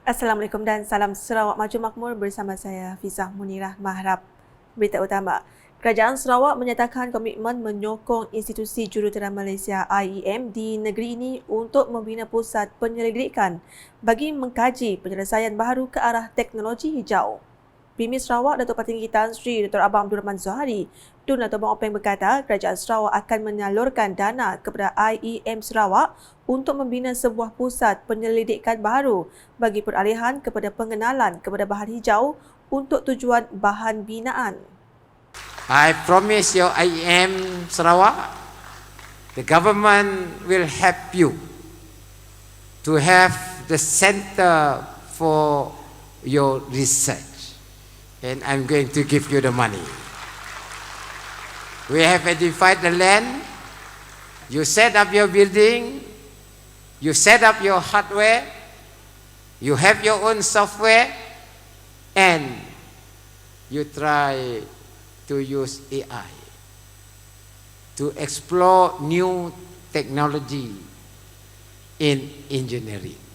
Assalamualaikum dan salam Sarawak Maju Makmur bersama saya Fizah Munirah Mahrab. Berita utama. Kerajaan Sarawak menyatakan komitmen menyokong institusi jurutera Malaysia IEM di negeri ini untuk membina pusat penyelidikan bagi mengkaji penyelesaian baharu ke arah teknologi hijau. Premier Sarawak Datuk Petinggi Tan Sri Dr. Abang Abdul Rahman Zohari Tun Datuk Abang Openg berkata Kerajaan Sarawak akan menyalurkan dana kepada IEM Sarawak untuk membina sebuah pusat penyelidikan baharu bagi peralihan kepada pengenalan kepada bahan hijau untuk tujuan bahan binaan. I promise you, IEM Sarawak, the government will help you to have the center for your research. And I'm going to give you the money. We have identified the land. You set up your building. You set up your hardware. You have your own software. And you try to use AI to explore new technology in engineering.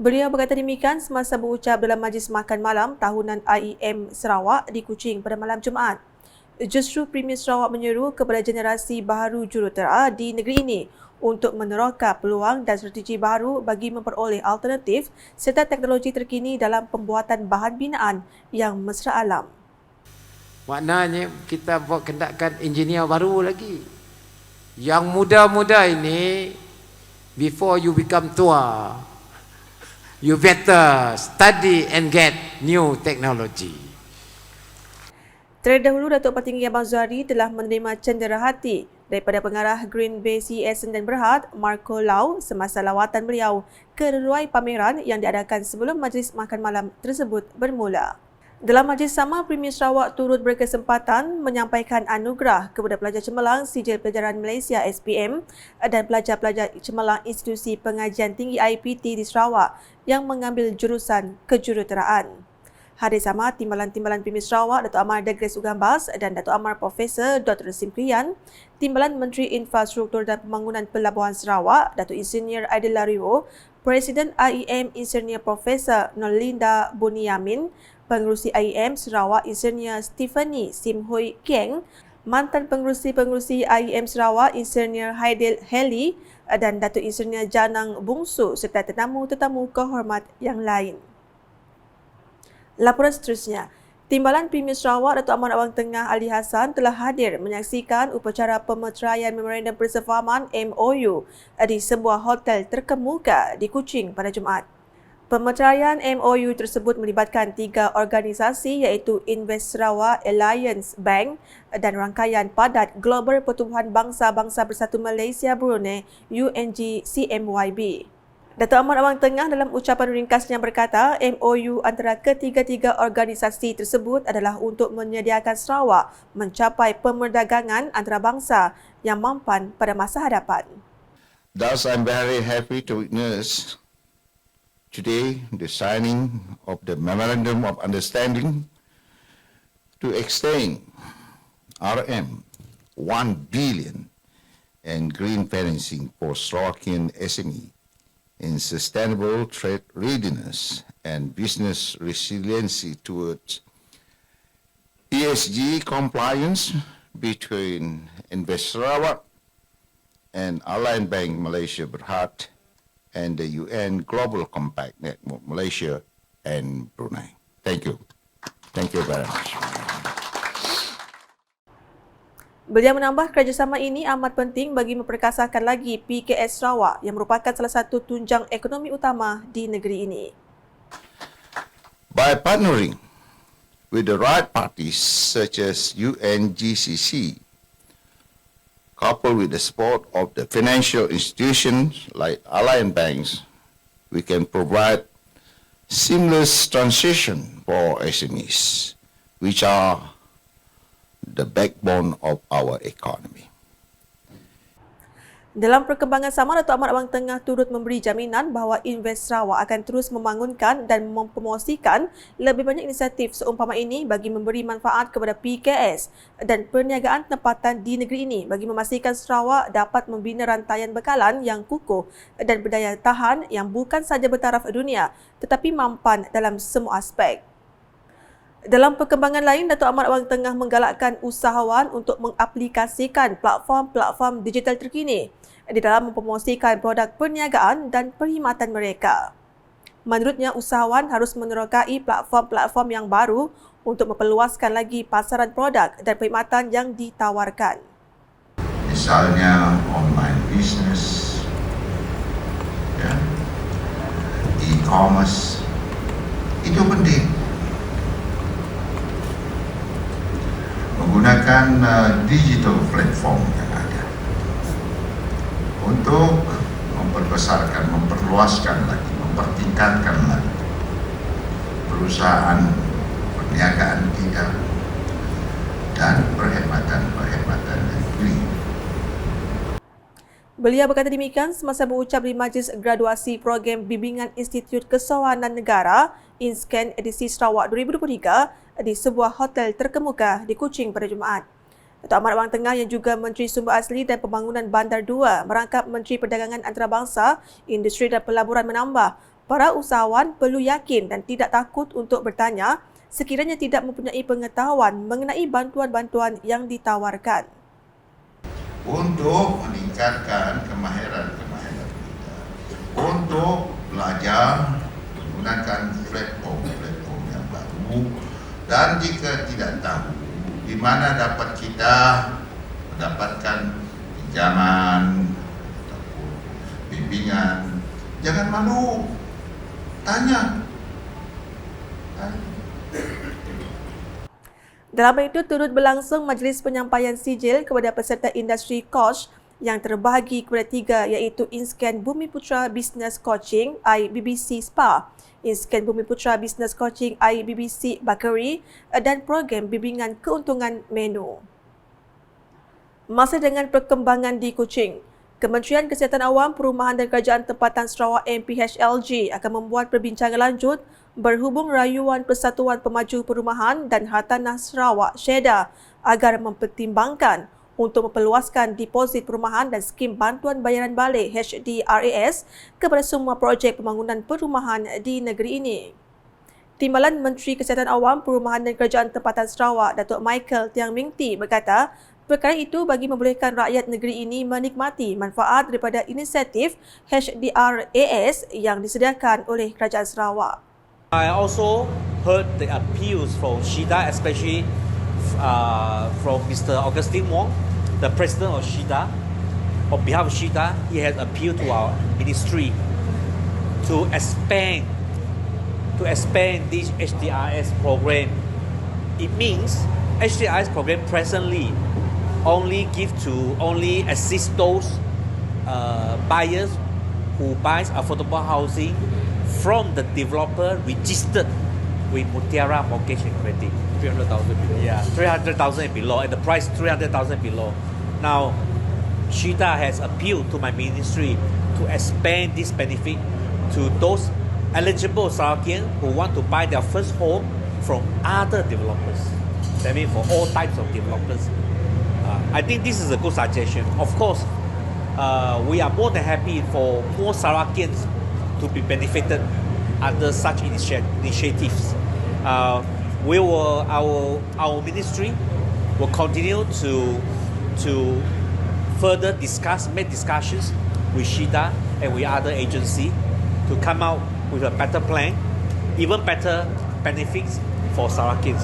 Beliau berkata demikian semasa berucap dalam majlis makan malam tahunan IEM Sarawak di Kuching pada malam Jumaat. Justru Premier Sarawak menyeru kepada generasi baharu jurutera di negeri ini untuk meneroka peluang dan strategi baru bagi memperoleh alternatif serta teknologi terkini dalam pembuatan bahan binaan yang mesra alam. Maknanya kita buat kendakkan engineer baru lagi. Yang muda-muda ini, before you become tua, you better study and get new technology. Terdahulu, Datuk Petinggi Abang Zohari telah menerima cenderahati daripada pengarah Green Bay CES Sdn Bhd, Marco Lau semasa lawatan beliau ke reruai pameran yang diadakan sebelum majlis makan malam tersebut bermula. Dalam majlis sama, Premier Sarawak turut berkesempatan menyampaikan anugerah kepada pelajar cemerlang Sijil Pelajaran Malaysia SPM dan pelajar-pelajar cemerlang Institusi Pengajian Tinggi IPT di Sarawak yang mengambil jurusan kejuruteraan. Hari sama, Timbalan-Timbalan Premier Sarawak Datuk Amar Degres Ugambas dan Datuk Amar Profesor Dr. Rasim Krian, Timbalan Menteri Infrastruktur dan Pembangunan Pelabuhan Sarawak Datuk Insinyur Aidil Lario, Presiden IEM Insinyur Profesor Nolinda Buniamin, Pengerusi IEM Sarawak Insinyur Stephanie Sim Hui Kieng, mantan pengerusi-pengerusi IEM Sarawak Insinyur Haidil Heli dan Datuk Insinyur Janang Bungsu serta tetamu-tetamu kehormat yang lain. Laporan seterusnya, Timbalan Premier Sarawak Datuk Aman Awang Tengah Ali Hassan telah hadir menyaksikan upacara pemeteraian Memorandum Persefahaman MOU di sebuah hotel terkemuka di Kuching pada Jumaat. Pemeteraian MOU tersebut melibatkan 3 organisasi iaitu Invest Sarawak Alliance Bank dan rangkaian padat Global Pertubuhan Bangsa-Bangsa Bersatu Malaysia Brunei UNG CMYB. Datuk Ahmad Awang Tengah dalam ucapan ringkasnya berkata MOU antara ketiga-tiga organisasi tersebut adalah untuk menyediakan Sarawak mencapai pemerdagangan antarabangsa yang mampan pada masa hadapan. Thus, I'm very happy to witness today the signing of the Memorandum of Understanding to extend RM 1 billion and green financing for Sarawakian SME in sustainable trade readiness and business resiliency towards ESG compliance between Invest Sarawak and Alliance Bank Malaysia Berhad and the UN Global Compact Network Malaysia and Brunei. Thank you. Thank you very much. Beliau menambah kerjasama ini amat penting bagi memperkasakan lagi PKS Sarawak yang merupakan salah satu tunjang ekonomi utama di negeri ini. By partnering with the right parties such as UNGCC, coupled with the support of the financial institutions like Alliance Banks, we can provide seamless transition for SMEs, which are the backbone of our economy. Dalam perkembangan sama, Datuk Ahmad Awang Tengah turut memberi jaminan bahawa Invest Sarawak akan terus membangunkan dan mempromosikan lebih banyak inisiatif seumpama ini bagi memberi manfaat kepada PKS dan perniagaan tempatan di negeri ini bagi memastikan Sarawak dapat membina rantaian bekalan yang kukuh dan berdaya tahan yang bukan sahaja bertaraf dunia tetapi mampan dalam semua aspek. Dalam perkembangan lain, Datuk Ahmad Awang Tengah menggalakkan usahawan untuk mengaplikasikan platform-platform digital terkini di dalam mempromosikan produk perniagaan dan perkhidmatan mereka. Menurutnya, usahawan harus menerokai platform-platform yang baru untuk memperluaskan lagi pasaran produk dan perkhidmatan yang ditawarkan. Misalnya online business, ya, e-commerce, itu penting. Menggunakan digital platform yang ada untuk memperbesarkan, memperluaskan lagi, mempertingkatkan lagi perusahaan perniagaan kita dan perkhidmatan negeri. Beliau berkata demikian semasa berucap di Majlis Graduasi Program Bimbingan Institut Kesewanan Negara InScan edisi Sarawak 2023 di sebuah hotel terkemuka di Kuching pada Jumaat. Datuk Ahmad Awang Tengah yang juga Menteri Sumber Asli dan Pembangunan Bandar 2 merangkap Menteri Perdagangan Antarabangsa, Industri dan Pelaburan menambah, para usahawan perlu yakin dan tidak takut untuk bertanya sekiranya tidak mempunyai pengetahuan mengenai bantuan-bantuan yang ditawarkan. Untuk meningkatkan kemahiran-kemahiran kita, untuk belajar menggunakan platform yang baru, dan jika tidak tahu di mana dapat kita mendapatkan pinjaman ataupun bimbingan, jangan malu, tanya. Dalam itu turut berlangsung majlis penyampaian sijil kepada peserta industri coach yang terbahagi kepada tiga iaitu InScan Bumiputra Business Coaching IBBC SPA, InScan Bumiputra Business Coaching IBBC Bakari dan program bimbingan keuntungan menu. Masih dengan perkembangan di Kuching, Kementerian Kesihatan Awam, Perumahan dan Kerajaan Tempatan Sarawak MPHLG akan membuat perbincangan lanjut berhubung rayuan Persatuan Pemaju Perumahan dan Hartanah Sarawak SHEDA agar mempertimbangkan untuk memperluaskan deposit perumahan dan skim bantuan bayaran balik HDRAS kepada semua projek pembangunan perumahan di negeri ini. Timbalan Menteri Kesihatan Awam, Perumahan dan Kerajaan Tempatan Sarawak, Datuk Michael Tiang Ming Ti berkata, perkara itu bagi membolehkan rakyat negeri ini menikmati manfaat daripada inisiatif HDRAS yang disediakan oleh Kerajaan Sarawak. I also heard the appeals from SHEDA, especially from Mr. Augustine Wong, the president of SHEDA. On behalf of SHEDA, he has appealed to our ministry to expand this HDRS program. It means HDRS program presently only assist those buyers who buys affordable housing from the developer registered with Mutiara Mortgage and Credit. 300,000 below. Yeah, 300,000 and below, and the price 300,000 below. Now, SHEDA has appealed to my ministry to expand this benefit to those eligible Sarawakians who want to buy their first home from other developers. That means for all types of developers. I think this is a good suggestion. Of course, we are more than happy for more Sarawakians to be benefited under such initiatives. Our ministry will continue to further make discussions with SHEDA and with other agencies to come out with a better plan, even better benefits for Sarawakians.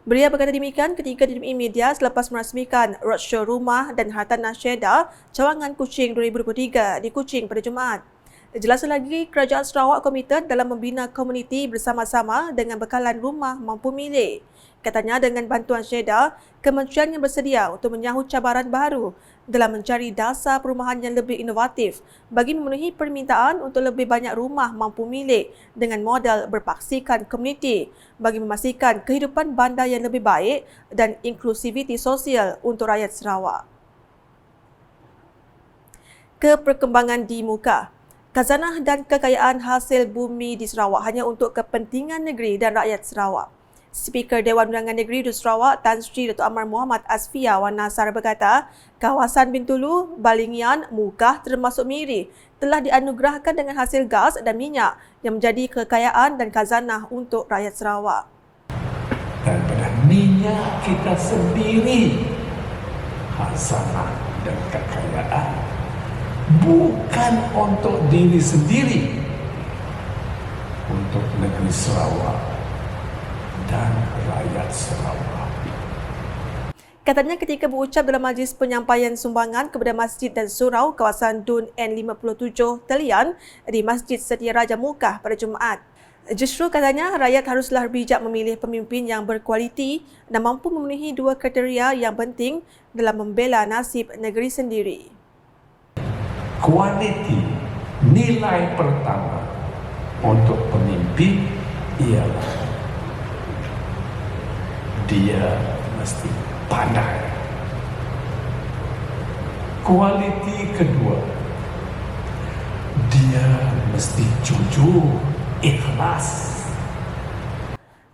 Beliau berkata demikian ketika ditemui media selepas merasmikan roadshow Rumah dan Hartanah SHEDA Cawangan Kuching 2023 di Kuching pada Jumaat. Jelasnya lagi, Kerajaan Sarawak komited dalam membina komuniti bersama-sama dengan bekalan rumah mampu milik. Katanya dengan bantuan SHEDA, kementerian yang bersedia untuk menyahut cabaran baru dalam mencari dasar perumahan yang lebih inovatif bagi memenuhi permintaan untuk lebih banyak rumah mampu milik dengan modal berpaksikan komuniti bagi memastikan kehidupan bandar yang lebih baik dan inklusiviti sosial untuk rakyat Sarawak. ke perkembangan di muka. Khazanah dan kekayaan hasil bumi di Sarawak hanya untuk kepentingan negeri dan rakyat Sarawak. Speaker Dewan Undangan Negeri Dut Sarawak Tan Sri Dato' Amar Muhammad Asfia Wan Nasar berkata, kawasan Bintulu, Balingian, Mukah termasuk Miri telah dianugerahkan dengan hasil gas dan minyak yang menjadi kekayaan dan khazanah untuk rakyat Sarawak. Daripada minyak kita sendiri, khazanah dan kekayaan bukan untuk diri sendiri, untuk negeri Sarawak dan rakyat Sarawak. Katanya ketika berucap dalam majlis penyampaian sumbangan kepada masjid dan surau kawasan Dun N57 Telian di Masjid Setia Raja Mukah pada Jumaat. Justru katanya rakyat haruslah bijak memilih pemimpin yang berkualiti dan mampu memenuhi dua kriteria yang penting dalam membela nasib negeri sendiri. Kualiti, nilai pertama untuk pemimpin ialah dia mesti pandai. Kualiti kedua, dia mesti jujur, ikhlas.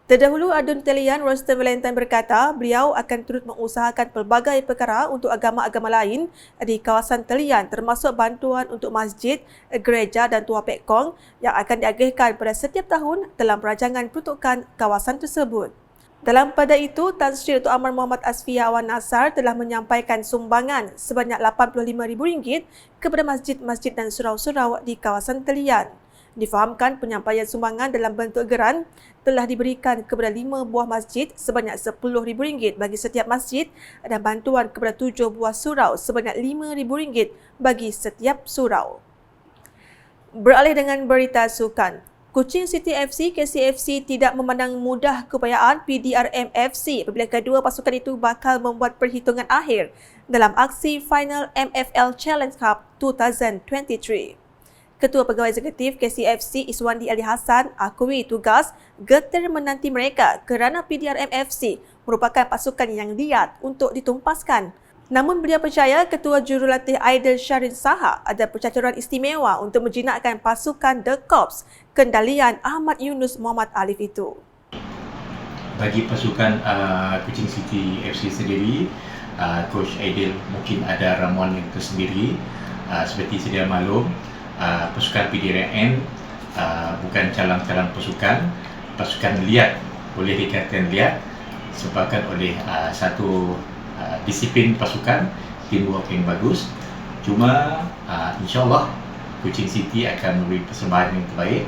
Terdahulu, Adun Telian Rostam Valentine berkata beliau akan turut mengusahakan pelbagai perkara untuk agama-agama lain di kawasan Telian termasuk bantuan untuk masjid, gereja dan tua Pek Kong yang akan diagihkan pada setiap tahun dalam perancangan peruntukan kawasan tersebut. Dalam pada itu, Tan Sri Dato' Amar Muhammad Asfia Wan Nasar telah menyampaikan sumbangan sebanyak RM85,000 kepada masjid-masjid dan surau-surau di kawasan Telian. Difahamkan penyampaian sumbangan dalam bentuk geran telah diberikan kepada 5 buah masjid sebanyak RM10,000 bagi setiap masjid dan bantuan kepada 7 buah surau sebanyak RM5,000 bagi setiap surau. Beralih dengan berita sukan. Kuching City FC KCFC tidak memandang mudah keupayaan PDRM FC apabila kedua pasukan itu bakal membuat perhitungan akhir dalam aksi final MFL Challenge Cup 2023. Ketua Pegawai Eksekutif KCFC Iswandi Ali Hassan akui tugas getir menanti mereka kerana PDRM FC merupakan pasukan yang liat untuk ditumpaskan. Namun beliau percaya Ketua Jurulatih Aidil Syahrin Saha ada percaturan istimewa untuk menjinakkan pasukan The Corps kendalian Ahmad Yunus Muhammad Alif itu. Bagi pasukan Kuching City FC sendiri, Coach Aidil mungkin ada ramuan yang tersendiri. Seperti sedia maklum, pasukan PDRM bukan calang-calang pasukan liat, boleh dikatakan liat sebabkan oleh satu disiplin pasukan, teamwork yang bagus. Cuma insyaAllah Kuching City akan memberi persembahan yang terbaik.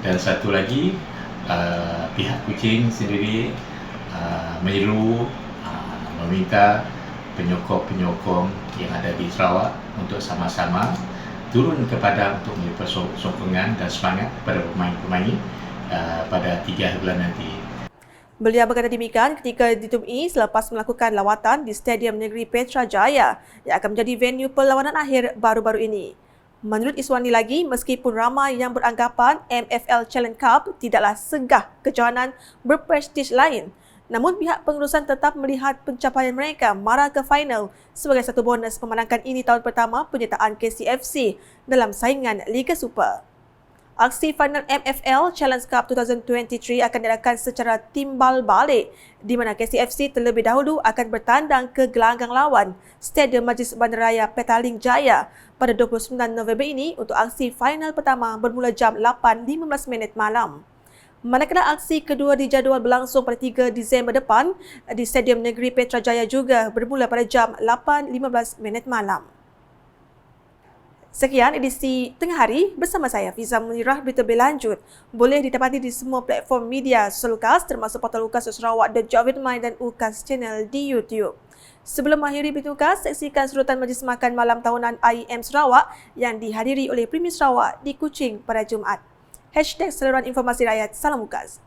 Dan satu lagi, pihak Kuching sendiri menyeru, meminta penyokong-penyokong yang ada di Sarawak untuk sama-sama turun ke padang untuk memberi sokongan dan semangat kepada pemain-pemain pada 3 bulan nanti. Beliau berkata demikian ketika ditemui selepas melakukan lawatan di Stadium Negeri Petrajaya yang akan menjadi venue perlawanan akhir baru-baru ini. Menurut Iswandi lagi, meskipun ramai yang beranggapan MFL Challenge Cup tidaklah segah kejohanan berprestij lain, namun pihak pengurusan tetap melihat pencapaian mereka mara ke final sebagai satu bonus memandangkan ini tahun pertama penyertaan KCFC dalam saingan Liga Super. Aksi final MFL Challenge Cup 2023 akan diadakan secara timbal balik di mana KCFC terlebih dahulu akan bertandang ke gelanggang lawan Stadium Majlis Bandaraya Petaling Jaya pada 29 November ini untuk aksi final pertama bermula jam 8.15 malam. Manakala aksi kedua dijadual berlangsung pada 3 Disember depan di Stadium Negeri Petrajaya juga bermula pada jam 8.15 malam. Sekian edisi Tengah Hari bersama saya Fiza Munirah. Berita berlanjut boleh didapati di semua platform media sosial UKAS termasuk portal UKAS Sarawak dan Jawidmai dan UKAS Channel di YouTube. Sebelum mengakhiri berita UKAS, saksikan surutan Majlis Makan Malam Tahunan IEM Sarawak yang dihadiri oleh Premier Sarawak di Kuching pada Jumaat. #Saluran Informasi Rakyat. Salam UKAS.